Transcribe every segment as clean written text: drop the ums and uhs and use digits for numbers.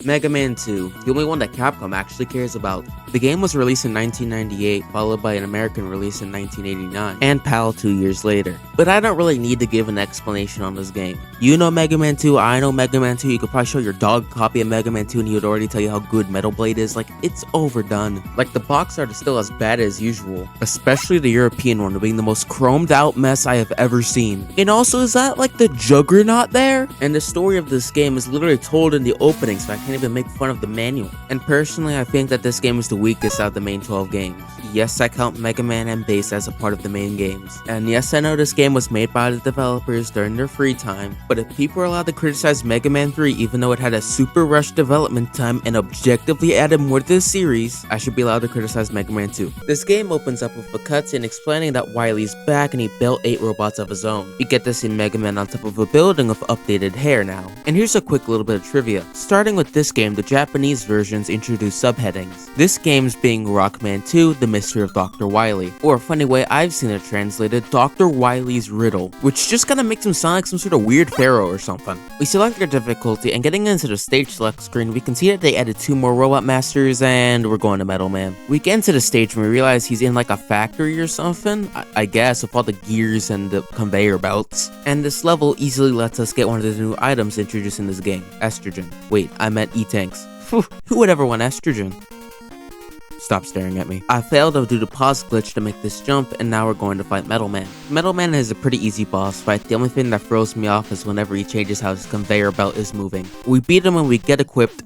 Mega Man 2, the only one that Capcom actually cares about. The game was released in 1998, followed by an American release in 1989, and PAL 2 years later. But I don't really need to give an explanation on this game. You know Mega Man 2, I know Mega Man 2, you could probably show your dog a copy of Mega Man 2 and he would already tell you how good Metal Blade is. Like, it's overdone. Like, the box art is still as bad as usual, especially the European one being the most chromed out mess I have ever seen. And also, is that like the Juggernaut there? And the story of this game is literally told in the opening, so I can't even make fun of the manual. And personally, I think that this game is the weakest out of the main 12 games. Yes, I count Mega Man and Bass as a part of the main games. And yes, I know this game was made by the developers during their free time, but if people are allowed to criticize Mega Man 3 even though it had a super rushed development time and objectively added more to the series, I should be allowed to criticize Mega Man 2. This game opens up with a cutscene explaining that Wily's back and he built 8 robots of his own. You get to see Mega Man on top of a building with updated hair now. And here's a quick little bit of trivia. Starting with this game, the Japanese versions introduce subheadings. This game's being Rockman 2, The Mystery of Dr. Wily, or a funny way I've seen it translated, Dr. Wily's Riddle, which just kinda makes him sound like some sort of weird pharaoh or something. We select our difficulty, and getting into the stage select screen, we can see that they added 2 more robot masters, and we're going to Metal Man. We get into the stage and we realize he's in like a factory or something, I guess, with all the gears and the conveyor belts. And this level easily lets us get one of the new items introduced in this game, estrogen. Wait, I meant E-Tanks. Who would ever want estrogen? Stop staring at me. I failed to do the pause glitch to make this jump, and now we're going to fight Metal Man. Metal Man is a pretty easy boss fight. The only thing that throws me off is whenever he changes how his conveyor belt is moving. We beat him when we get equipped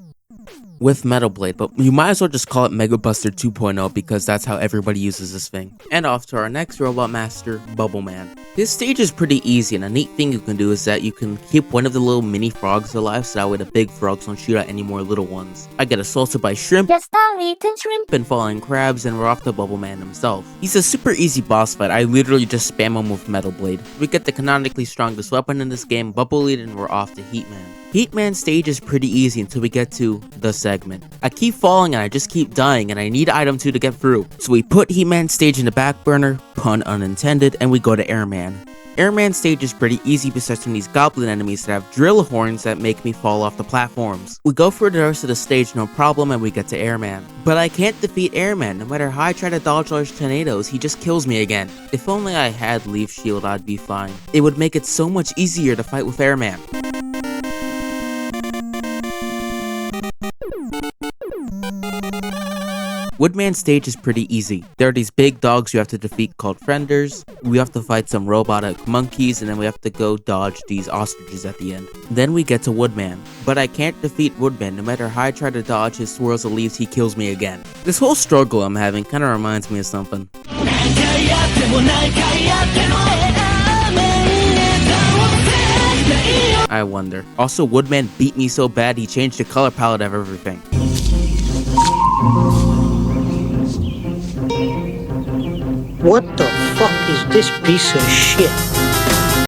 with Metal Blade, but you might as well just call it Mega Buster 2.0 because that's how everybody uses this thing. And off to our next robot master, Bubble Man. This stage is pretty easy, and a neat thing you can do is that you can keep one of the little mini frogs alive so that way the big frogs don't shoot at any more little ones. I get assaulted by shrimp, Just don't eat shrimp. and falling crabs, and we're off to Bubble Man himself. He's a super easy boss fight. I literally just spam him with Metal Blade. We get the canonically strongest weapon in this game, Bubble Lead, and we're off to Heat Man. Heat Man stage is pretty easy until we get to the segment. I keep falling and I just keep dying, and I need item 2 to get through. So we put Heat Man stage in the back burner, pun unintended, and we go to Airman. Airman stage is pretty easy besides from these goblin enemies that have drill horns that make me fall off the platforms. We go through the rest of the stage no problem and we get to Airman. But I can't defeat Airman. No matter how I try to dodge large tornadoes, he just kills me again. If only I had Leaf Shield, I'd be fine. It would make it so much easier to fight with Airman. Woodman stage is pretty easy. There are these big dogs you have to defeat called Frienders. We have to fight some robotic monkeys, and then we have to go dodge these ostriches at the end. Then we get to Woodman. But I can't defeat Woodman. No matter how I try to dodge his swirls of leaves, he kills me again. This whole struggle I'm having kinda reminds me of something. I wonder. Also, Woodman beat me so bad he changed the color palette of everything. What the fuck is this piece of shit?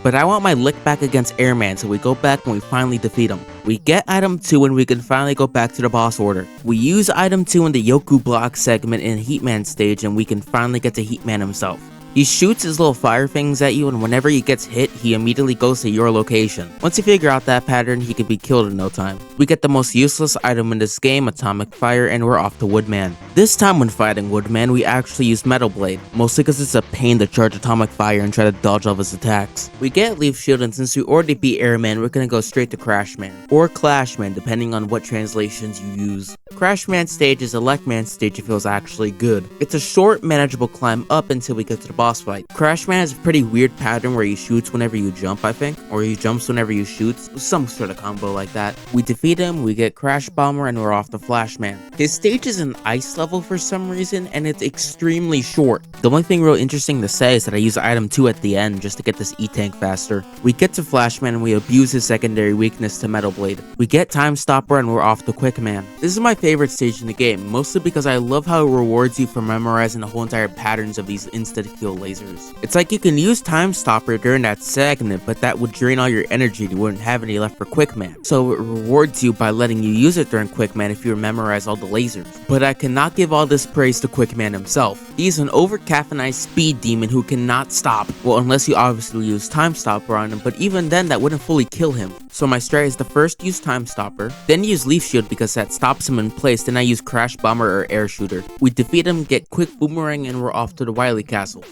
But I want my lick back against Airman, so we go back and we finally defeat him. We get item 2 and we can finally go back to the boss order. We use item 2 in the Yoku block segment in Heatman stage, and we can finally get to Heatman himself. He shoots his little fire things at you, and whenever he gets hit, he immediately goes to your location. Once you figure out that pattern, he can be killed in no time. We get the most useless item in this game, Atomic Fire, and we're off to Woodman. This time when fighting Woodman, we actually use Metal Blade, mostly because it's a pain to charge Atomic Fire and try to dodge all of his attacks. We get Leaf Shield, and since we already beat Airman, we're gonna go straight to Crashman, or Clashman, depending on what translations you use. Crashman stage is Electman stage if it was actually good. It's a short, manageable climb up until we get to the boss fight. Crashman has a pretty weird pattern where he shoots whenever you jump, I think, or he jumps whenever you shoot, some sort of combo like that. We defeat him, we get Crash Bomber, and we're off to Flashman. His stage is an ice level for some reason, and it's extremely short. The only thing real interesting to say is that I use item 2 at the end just to get this E-Tank faster. We get to Flashman and we abuse his secondary weakness to Metal Blade. We get Time Stopper and we're off to Quickman. This is my favorite stage in the game, mostly because I love how it rewards you for memorizing the whole entire patterns of these insta-kills the lasers. It's like you can use Time Stopper during that segment, but that would drain all your energy and you wouldn't have any left for Quick Man. So it rewards you by letting you use it during Quick Man if you memorize all the lasers. But I cannot give all this praise to Quick Man himself. He's an over-caffeinized speed demon who cannot stop. Well, unless you obviously use Time Stopper on him, but even then that wouldn't fully kill him. So my strat is to first use Time Stopper, then use Leaf Shield because that stops him in place, then I use Crash Bomber or Air Shooter. We defeat him, get Quick Boomerang, and we're off to the Wily Castle.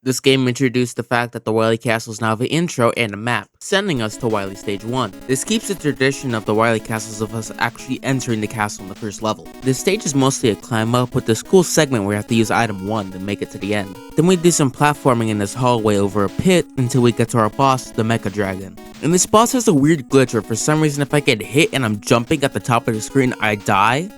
This game introduced the fact that the Wily Castles now have an intro and a map, sending us to Wily Stage 1. This keeps the tradition of the Wily Castles of us actually entering the castle in the first level. This stage is mostly a climb up with this cool segment where you have to use item 1 to make it to the end. Then we do some platforming in this hallway over a pit until we get to our boss, the Mecha Dragon. And this boss has a weird glitch where for some reason if I get hit and I'm jumping at the top of the screen, I die.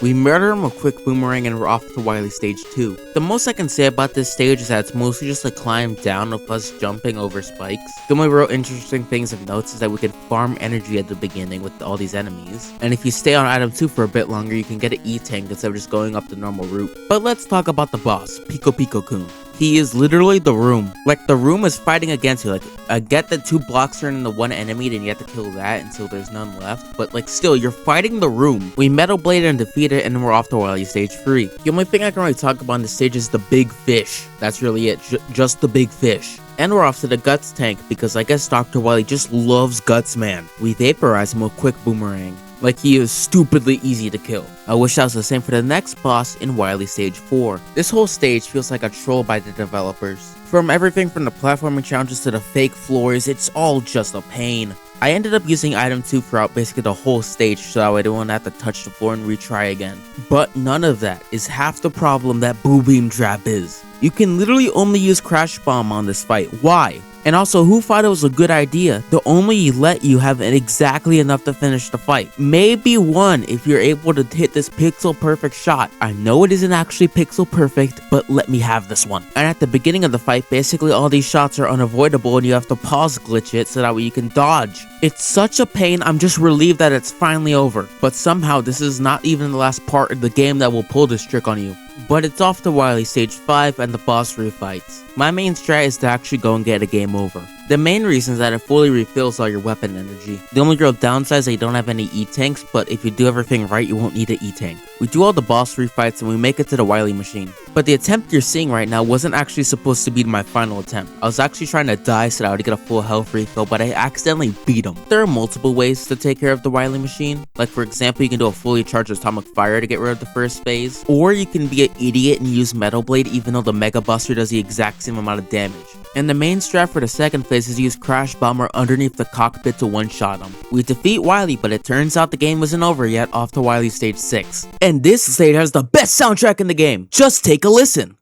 We murder him with Quick Boomerang and we're off to Wily Stage 2. The most I can say about this stage is that it's mostly just a climb down of us jumping over spikes. The only real interesting things of notes is that we can farm energy at the beginning with all these enemies. And if you stay on item 2 for a bit longer, you can get an E-Tank instead of just going up the normal route. But let's talk about the boss, Pico Pico-kun. He is literally the room. Like, the room is fighting against you. Like, I get that 2 blocks turn into 1 enemy, then you have to kill that until there's none left. But, like, still, you're fighting the room. We Metal Blade and defeat it, and then we're off to Wily Stage 3. The only thing I can really talk about on this stage is the big fish. That's really it. Just the big fish. And we're off to the Guts tank, because I guess Dr. Wily just loves Guts Man. We vaporize him with Quick Boomerang. Like, he is stupidly easy to kill. I wish that was the same for the next boss in Wily Stage 4. This whole stage feels like a troll by the developers. From everything from the platforming challenges to the fake floors, it's all just a pain. I ended up using item 2 throughout basically the whole stage so I don't have to touch the floor and retry again. But none of that is half the problem that Boo Beam Trap is. You can literally only use Crash Bomb on this fight. Why? And also, who thought it was a good idea to only let you have exactly enough to finish the fight? Maybe 1 if you're able to hit this pixel perfect shot. I know it isn't actually pixel perfect, but let me have this one. And at the beginning of the fight, basically all these shots are unavoidable and you have to pause glitch it so that way you can dodge. It's such a pain, I'm just relieved that it's finally over. But somehow this is not even the last part of the game that will pull this trick on you. But it's off to Wily Stage 5 and the boss refights. My main strat is to actually go and get a game over. The main reason is that it fully refills all your weapon energy. The only real downside is that you don't have any E-Tanks, but if you do everything right, you won't need an E-Tank. We do all the boss refights and we make it to the Wily machine. But the attempt you're seeing right now wasn't actually supposed to be my final attempt. I was actually trying to die so that I would get a full health refill, but I accidentally beat him. There are multiple ways to take care of the Wily machine. Like, for example, you can do a fully charged Atomic Fire to get rid of the first phase. Or you can be an idiot and use Metal Blade even though the Mega Buster does the exact same amount of damage. And the main strat for the second phase is use Crash Bomber underneath the cockpit to one-shot him. We defeat Wily, but it turns out the game wasn't over yet, off to Wily Stage 6. And this stage has the best soundtrack in the game. Just take a listen.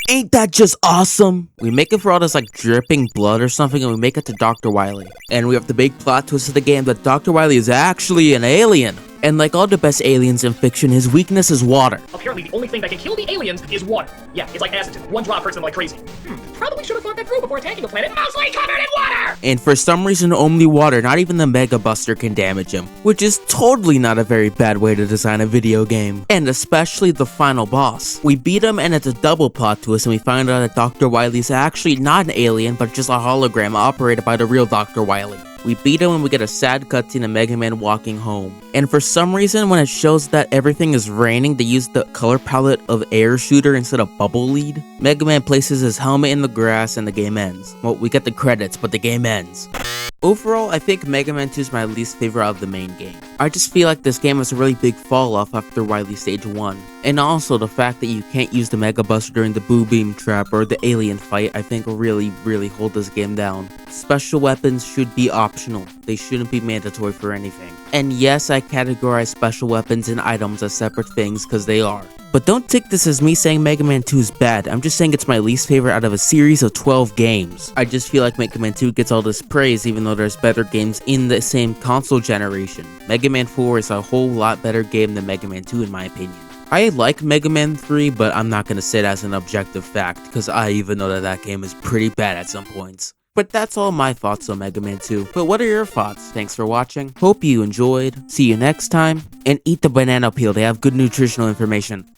Ain't that just awesome? We make it for all this like dripping blood or something and we make it to Dr. Wily. And we have the big plot twist of the game that Dr. Wily is actually an alien. And like all the best aliens in fiction, his weakness is water. Apparently the only thing that can kill the aliens is water. Yeah, it's like acid. 1 drop hurts them like crazy. Probably should have thought that through before attacking a planet mostly covered in water! And for some reason, only water, not even the Mega Buster can damage him. Which is totally not a very bad way to design a video game. And especially the final boss. We beat him and it's a double plot twist and we find out that Dr. Wily is actually not an alien, but just a hologram operated by the real Dr. Wily. We beat him and we get a sad cutscene of Mega Man walking home. And for some reason, when it shows that everything is raining, they use the color palette of Air Shooter instead of Bubble Lead. Mega Man places his helmet in the grass and the game ends. Well, we get the credits, but the game ends. Overall, I think Mega Man 2 is my least favorite of the main game. I just feel like this game was a really big fall off after Wily Stage 1. And also the fact that you can't use the Mega Buster during the Boo Beam Trap or the alien fight I think will really hold this game down. Special weapons should be optional. They shouldn't be mandatory for anything. And yes, I categorize special weapons and items as separate things because they are. But don't take this as me saying Mega Man 2 is bad, I'm just saying it's my least favorite out of a series of 12 games. I just feel like Mega Man 2 gets all this praise even though there's better games in the same console generation. Mega Man 4 is a whole lot better game than Mega Man 2 in my opinion. I like Mega Man 3, but I'm not gonna say it as an objective fact, because I even know that that game is pretty bad at some points. But that's all my thoughts on Mega Man 2. But what are your thoughts? Thanks for watching. Hope you enjoyed. See you next time. And eat the banana peel. They have good nutritional information.